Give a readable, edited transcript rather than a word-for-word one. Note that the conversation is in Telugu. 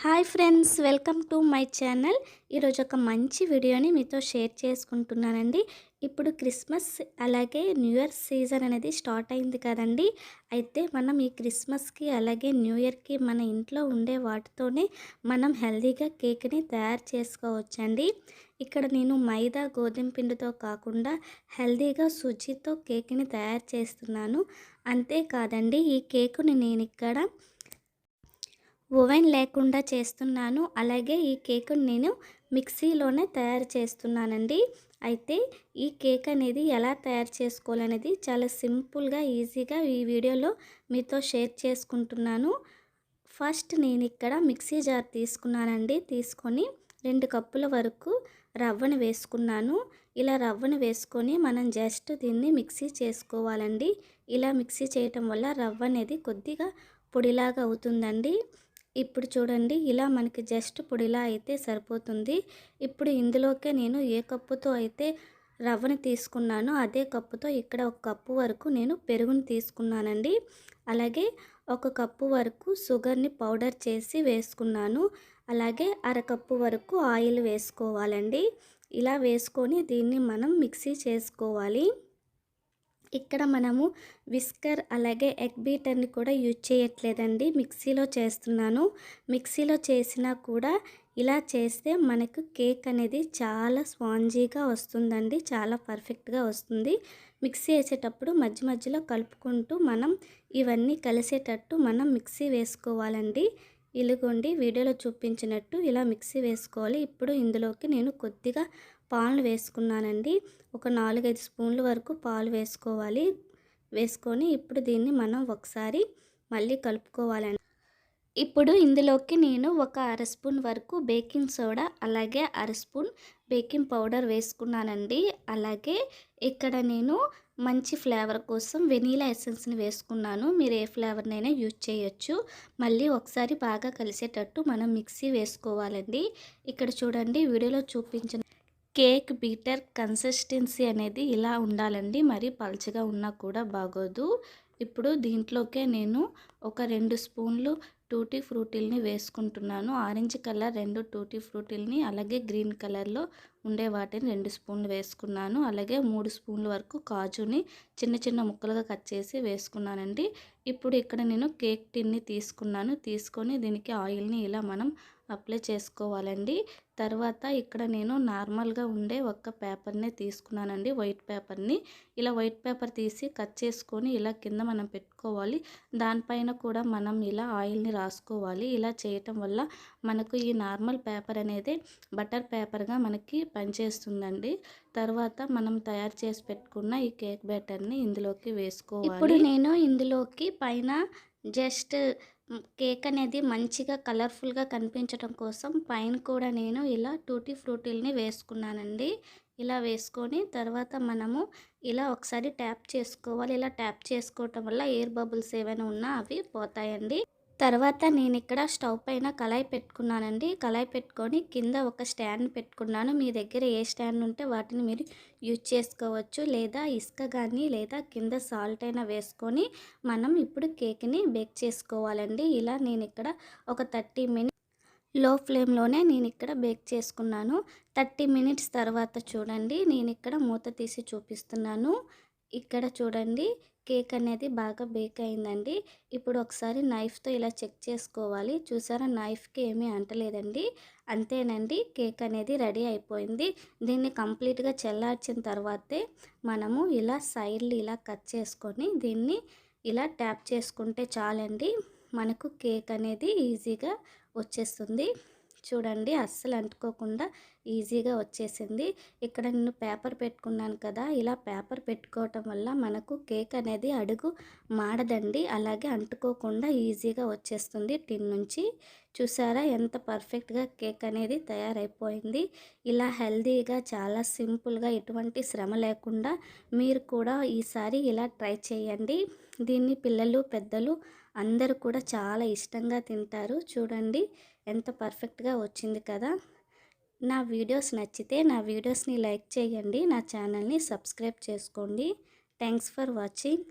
Hi friends, welcome to my channel. ఈరోజు ఒక మంచి వీడియోని మీతో షేర్ చేసుకుంటున్నానండి. ఇప్పుడు క్రిస్మస్ అలాగే న్యూ ఇయర్ సీజన్ అనేది స్టార్ట్ అయింది కదండి. అయితే మనం ఈ క్రిస్మస్కి అలాగే న్యూ ఇయర్కి మన ఇంట్లో ఉండే వాటితోనే మనం హెల్తీగా కేక్ని తయారు చేసుకోవచ్చండి. ఇక్కడ నేను మైదా గోధుమ పిండితో కాకుండా హెల్తీగా సుజీతో కేక్ని తయారు చేస్తున్నాను. అంతేకాదండి, ఈ కేకుని నేను ఇక్కడ ఓవెన్ లేకుండా చేస్తున్నాను. అలాగే ఈ కేకుని నేను మిక్సీలోనే తయారు చేస్తున్నానండి. అయితే ఈ కేక్ అనేది ఎలా తయారు చేసుకోవాలనేది చాలా సింపుల్గా ఈజీగా ఈ వీడియోలో మీతో షేర్ చేసుకుంటున్నాను. ఫస్ట్ నేను ఇక్కడ మిక్సీ జార్ తీసుకున్నానండి. తీసుకొని 2 కప్పుల వరకు రవ్వను వేసుకున్నాను. ఇలా రవ్వను వేసుకొని మనం జస్ట్ దీన్ని మిక్సీ చేసుకోవాలండి. ఇలా మిక్సీ చేయటం వల్ల రవ్వ అనేది కొద్దిగా పొడిలాగా అవుతుందండి. ఇప్పుడు చూడండి, ఇలా మనకి జస్ట్ పొడిలా అయితే సరిపోతుంది. ఇప్పుడు ఇందులోకే నేను ఏ కప్పుతో అయితే రవ్వని తీసుకున్నానో అదే కప్పుతో ఇక్కడ 1 కప్పు వరకు నేను పెరుగుని తీసుకున్నానండి. అలాగే 1 కప్పు వరకు షుగర్ని పౌడర్ చేసి వేసుకున్నాను. అలాగే అరకప్పు వరకు ఆయిల్ వేసుకోవాలండి. ఇలా వేసుకొని దీన్ని మనం మిక్సీ చేసుకోవాలి. ఇక్కడ మనము విస్కర్ అలాగే ఎగ్ బీటర్ని కూడా యూజ్ చేయట్లేదండి, మిక్సీలో చేస్తున్నాను. మిక్సీలో చేసినా కూడా ఇలా చేస్తే మనకు కేక్ అనేది చాలా స్పాంజీగా వస్తుందండి, చాలా పర్ఫెక్ట్గా వస్తుంది. మిక్సీ వేసేటప్పుడు మధ్య మధ్యలో కలుపుకుంటూ మనం ఇవన్నీ కలిసేటట్టు మనం మిక్సీ వేసుకోవాలండి. ఇలుగోండి, వీడియోలో చూపించినట్టు ఇలా మిక్సీ వేసుకోవాలి. ఇప్పుడు ఇందులోకి నేను కొద్దిగా పాలు వేసుకున్నానండి. ఒక 4-5 స్పూన్ల వరకు పాలు వేసుకోవాలి. వేసుకొని ఇప్పుడు దీన్ని మనం ఒకసారి మళ్ళీ కలుపుకోవాలండి. ఇప్పుడు ఇందులోకి నేను ఒక అర స్పూన్ వరకు బేకింగ్ సోడా అలాగే అర స్పూన్ బేకింగ్ పౌడర్ వేసుకున్నానండి. అలాగే ఇక్కడ నేను మంచి ఫ్లేవర్ కోసం వెనీలా ఎసెన్స్ని వేసుకున్నాను. మీరు ఏ ఫ్లేవర్నైనా యూజ్ చేయొచ్చు. మళ్ళీ ఒకసారి బాగా కలిసేటట్టు మనం మిక్సీ వేసుకోవాలండి. ఇక్కడ చూడండి, వీడియోలో చూపించిన కేక్ బీటర్ కన్సిస్టెన్సీ అనేది ఇలా ఉండాలండి, మరి పల్చగా ఉన్నా కూడా బాగోదు. ఇప్పుడు దీంట్లోకే నేను ఒక 2 స్పూన్లు టూటీ ఫ్రూటీల్ని వేసుకుంటున్నాను. ఆరెంజ్ కలర్ 2 టూటీ ఫ్రూటీల్ని, అలాగే గ్రీన్ కలర్లో ఉండే వాటిని 2 స్పూన్లు వేసుకున్నాను. అలాగే 3 స్పూన్ల వరకు కాజుని చిన్న చిన్న ముక్కలుగా కట్ చేసి వేసుకున్నానండి. ఇప్పుడు ఇక్కడ నేను కేక్ టిన్ని తీసుకున్నాను. తీసుకొని దీనికి ఆయిల్ని ఇలా మనం అప్లై చేసుకోవాలండి. తర్వాత ఇక్కడ నేను నార్మల్గా ఉండే ఒక పేపర్ని తీసుకున్నానండి, వైట్ పేపర్ని. ఇలా వైట్ పేపర్ తీసి కట్ చేసుకొని ఇలా కింద మనం పెట్టుకోవాలి. దానిపైన కూడా మనం ఇలా ఆయిల్ని రాసుకోవాలి. ఇలా చేయటం వల్ల మనకు ఈ నార్మల్ పేపర్ అనేది బటర్ పేపర్గా మనకి పనిచేస్తుందండి. తర్వాత మనం తయారు చేసి పెట్టుకున్న ఈ కేక్ బ్యాటర్ని ఇందులోకి వేసుకోవాలి. ఇప్పుడు నేను ఇందులోకి పైన జస్ట్ కేక్ అనేది మంచిగా కలర్ఫుల్గా కనిపించడం కోసం పైన కూడా నేను ఇలా టూటీ ఫ్రూటీల్ని వేసుకున్నానండి. ఇలా వేసుకొని తర్వాత మనము ఇలా ఒకసారి ట్యాప్ చేసుకోవాలి. ఇలా ట్యాప్ చేసుకోవటం వల్ల ఎయిర్ బబుల్స్ ఏమైనా ఉన్నా అవి పోతాయండి. తర్వాత నేను ఇక్కడ స్టవ్ పైన కళాయి పెట్టుకున్నానండి. కళాయి పెట్టుకొని కింద ఒక స్టాండ్ పెట్టుకున్నాను. మీ దగ్గర ఏ స్టాండ్ ఉంటే వాటిని మీరు యూజ్ చేసుకోవచ్చు. లేదా ఇసుక కానీ లేదా కింద సాల్ట్ అయినా వేసుకొని మనం ఇప్పుడు కేక్ని బేక్ చేసుకోవాలండి. ఇలా నేను ఇక్కడ ఒక 30 మినిట్స్ లో ఫ్లేమ్లోనే నేను ఇక్కడ బేక్ చేసుకున్నాను. 30 మినిట్స్ తర్వాత చూడండి, నేను ఇక్కడ మూత తీసి చూపిస్తున్నాను. ఇక్కడ చూడండి, కేక్ అనేది బాగా బేక్ అయిందండి. ఇప్పుడు ఒకసారి నైఫ్తో ఇలా చెక్ చేసుకోవాలి. చూసారా, నైఫ్కి ఏమీ అంటలేదండి. అంతేనండి, కేక్ అనేది రెడీ అయిపోయింది. దీన్ని కంప్లీట్గా చల్లార్చిన తర్వాతే మనము ఇలా సైడ్లు ఇలా కట్ చేసుకొని దీన్ని ఇలా ట్యాప్ చేసుకుంటే చాలండి, మనకు కేక్ అనేది ఈజీగా వచ్చేస్తుంది. చూడండి, అస్సలు అంటుకోకుండా ఈజీగా వచ్చేసింది. ఇక్కడ నేను పేపర్ పెట్టుకున్నాను కదా, ఇలా పేపర్ పెట్టుకోవటం వల్ల మనకు కేక్ అనేది అడుగు మాడదండి, అలాగే అంటుకోకుండా ఈజీగా వచ్చేస్తుంది టిన్ నుంచి. చూసారా ఎంత పర్ఫెక్ట్గా కేక్ అనేది తయారైపోయింది. ఇలా హెల్తీగా చాలా సింపుల్గా ఎటువంటి శ్రమ లేకుండా మీరు కూడా ఈసారి ఇలా ట్రై చేయండి. దీన్ని పిల్లలు పెద్దలు అందరూ కూడా చాలా ఇష్టంగా తింటారు. చూడండి ఎంత పర్ఫెక్ట్గా వచ్చింది కదా. నా వీడియోస్ నచ్చితే నా వీడియోస్ని లైక్ చేయండి, నా ఛానల్ని సబ్స్క్రైబ్ చేసుకోండి. Thanks for watching.